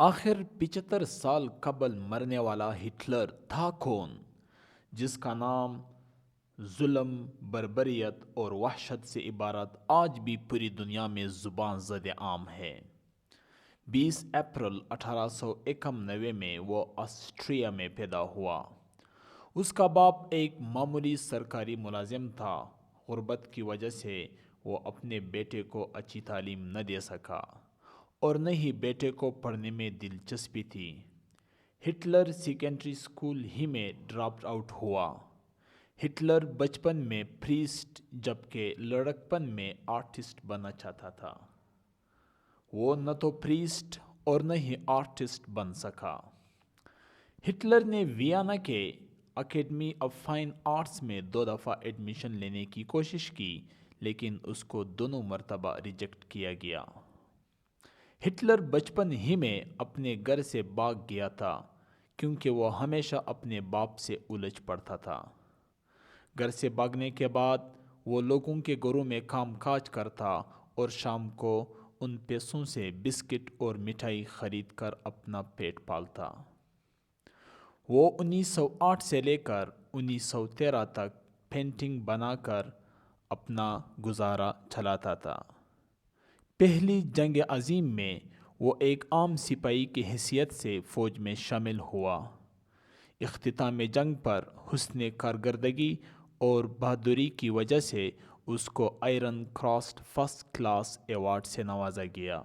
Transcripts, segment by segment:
आखिर 75 साल कबल मरने वाला हिटलर था कौन, जिसका नाम जुल्म, बर्बरियत और वहशत से इबारत आज भी पूरी दुनिया में ज़ुबान ज़द आम है। 20 अप्रैल 1891 में वो ऑस्ट्रिया में पैदा हुआ। उसका बाप एक मामूली सरकारी मुलाजिम था। गुर्बत की वजह से वो अपने बेटे को अच्छी तालीम न दे सका और न ही बेटे को पढ़ने में दिलचस्पी थी। हिटलर सेकेंडरी स्कूल ही में ड्रॉप आउट हुआ। हिटलर बचपन में प्रीस्ट जबकि लड़कपन में आर्टिस्ट बनना चाहता था। वो न तो प्रीस्ट और न ही आर्टिस्ट बन सका। हिटलर ने वियना के एकेडमी ऑफ फाइन आर्ट्स में 2 दफ़ा एडमिशन लेने की कोशिश की, लेकिन उसको दोनों मर्तबा रिजेक्ट किया गया। हिटलर बचपन ही में अपने घर से भाग गया था क्योंकि वो हमेशा अपने बाप से उलझ पड़ता था। घर से भागने के बाद वो लोगों के घरों में कामकाज करता और शाम को उन पैसों से बिस्किट और मिठाई खरीद कर अपना पेट पालता। वो 1908 से लेकर 1913 तक पेंटिंग बनाकर अपना गुजारा चलाता था। पहली जंग अजीम में वो एक आम सिपाही की हैसियत से फ़ौज में शामिल हुआ। इख्तिताम जंग पर हुस्न कारकर्दगी और बहादुरी की वजह से उसको iron cross first class award से नवाजा गया।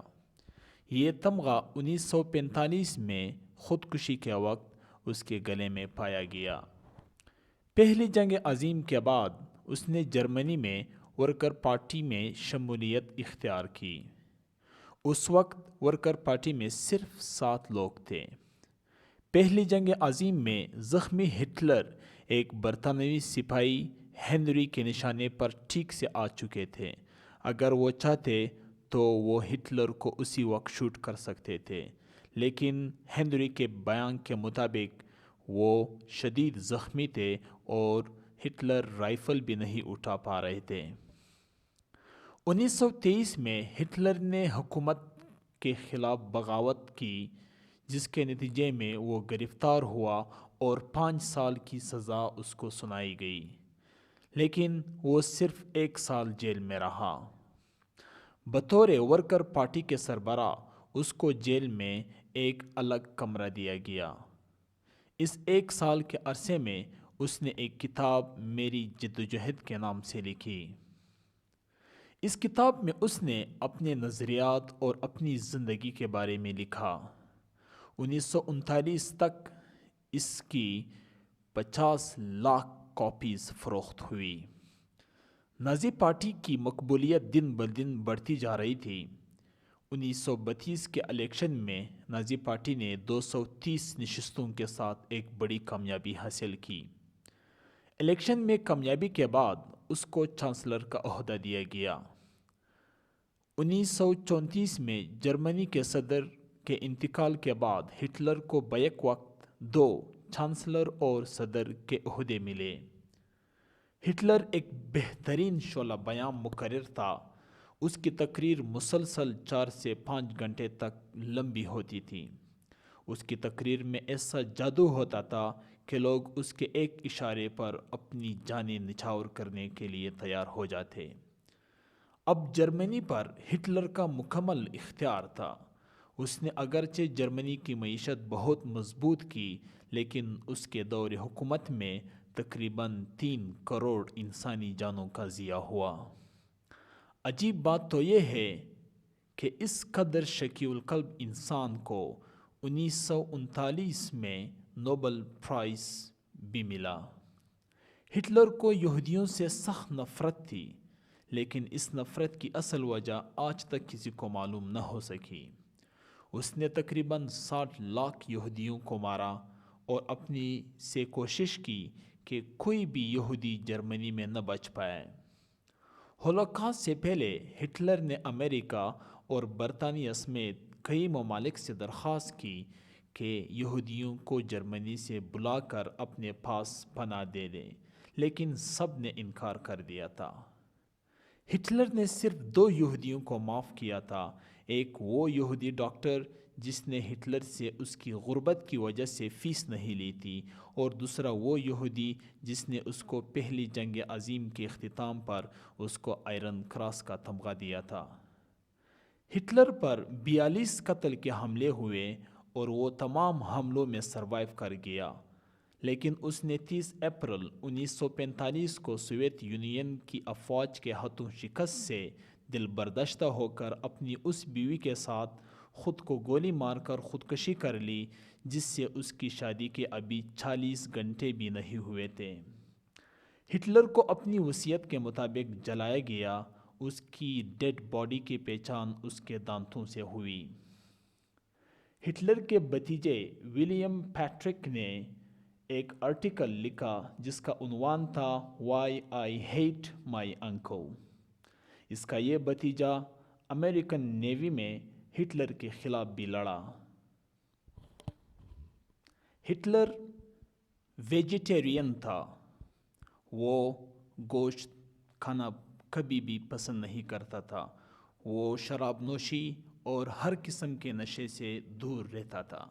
ये तमगा 1945 में ख़ुदकुशी के वक्त उसके गले में पाया गया। पहली जंग अजीम के बाद उसने जर्मनी में वर्कर पार्टी में शमूलियत इख्तियार की। उस वक्त वर्कर पार्टी में सिर्फ 7 लोग थे। पहली जंग अजीम में ज़ख्मी हिटलर एक बरतानवी सिपाही हेनरी के निशाने पर ठीक से आ चुके थे। अगर वो चाहते तो वो हिटलर को उसी वक्त शूट कर सकते थे, लेकिन हेनरी के बयान के मुताबिक वो शदीद ज़ख्मी थे और हिटलर राइफ़ल भी नहीं उठा पा रहे थे। 1923 में हिटलर ने हुकूमत के ख़िलाफ़ बगावत की, जिसके नतीजे में वो गिरफ़्तार हुआ और 5 साल की सज़ा उसको सुनाई गई, लेकिन वो सिर्फ 1 साल जेल में रहा। बतौर वर्कर पार्टी के सरबरा उसको जेल में एक अलग कमरा दिया गया। इस 1 साल के अरसे में उसने एक किताब मेरी जद्दोजहद के नाम से लिखी। इस किताब में उसने अपने नज़रियात और अपनी ज़िंदगी के बारे में लिखा। 1939 तक इसकी 50 लाख कॉपीज़ फ़रोख्त हुई। नाज़ी पार्टी की मकबूलियत दिन ब दिन बढ़ती जा रही थी। 1932 के इलेक्शन में नाज़ी पार्टी ने 230 नशिस्तों के साथ एक बड़ी कामयाबी हासिल की। इलेक्शन में कामयाबी के बाद उसको चांसलर का ओहदा दिया गया। 1934 में जर्मनी के सदर के इंतकाल के बाद हिटलर को बैक वक्त 2 चांसलर और सदर के ओहदे मिले। हिटलर एक बेहतरीन शोला बयां मुकर्रिर था। उसकी तकरीर मुसलसल 4 से 5 घंटे तक लंबी होती थी। उसकी तकरीर में ऐसा जादू होता था कि लोग उसके एक इशारे पर अपनी जानें निछावर करने के लिए तैयार हो जाते। अब जर्मनी पर हिटलर का मुकम्मल इख्तियार था। उसने अगरचे जर्मनी की मईशत बहुत मजबूत की, लेकिन उसके दौर हुकूमत में तकरीबन 3 करोड़ इंसानी जानों का ज़िया हुआ। अजीब बात तो यह है कि इस कदर शकीउल कल्ब इंसान को 1939 में नोबल प्राइज़ भी मिला। हिटलर को यहूदियों से सख्त नफ़रत थी, लेकिन इस नफ़रत की असल वजह आज तक किसी को मालूम न हो सकी। उसने तकरीबन 60 लाख यहूदियों को मारा और अपनी से कोशिश की कि कोई भी यहूदी जर्मनी में न बच पाए। होलोकॉस्ट से पहले हिटलर ने अमेरिका और बरतानिया समेत कई ममालिक से दरख्वास्त की कि यहूदियों को जर्मनी से बुलाकर अपने पास पनाह दे दें, लेकिन सब ने इनकार कर दिया था। हिटलर ने सिर्फ 2 यहूदियों को माफ़ किया था। एक वो यहूदी डॉक्टर جس نے ہٹلر سے اس کی غربت کی وجہ سے فیس نہیں لی تھی، اور دوسرا وہ یہودی جس نے اس کو پہلی جنگ عظیم کے اختتام پر اس کو آئرن کراس کا تمغہ دیا تھا۔ ہٹلر پر 42 قتل کے حملے ہوئے اور وہ تمام حملوں میں سروائیو کر گیا، لیکن اس نے 30 اپریل 1945 کو سوویت یونین کی افواج کے ہاتھوں شکست سے دل برداشتہ ہو کر اپنی اس بیوی کے ساتھ خود کو گولی مار کر خودکشی کر لی، جس سے اس کی شادی کے ابھی 40 گھنٹے بھی نہیں ہوئے تھے۔ ہٹلر کو اپنی وصیت کے مطابق جلایا گیا۔ اس کی ڈیڈ باڈی کی پہچان اس کے دانتوں سے ہوئی۔ ہٹلر کے بھتیجے ولیم پیٹرک نے ایک آرٹیکل لکھا جس کا عنوان تھا "why I hate my uncle". اس کا یہ بھتیجا امریکن نیوی میں ہٹلر کے خلاف بھی لڑا۔ ہٹلر ویجیٹیرین تھا، وہ گوشت کھانا کبھی بھی پسند نہیں کرتا تھا، وہ شراب نوشی اور ہر قسم کے نشے سے دور رہتا تھا۔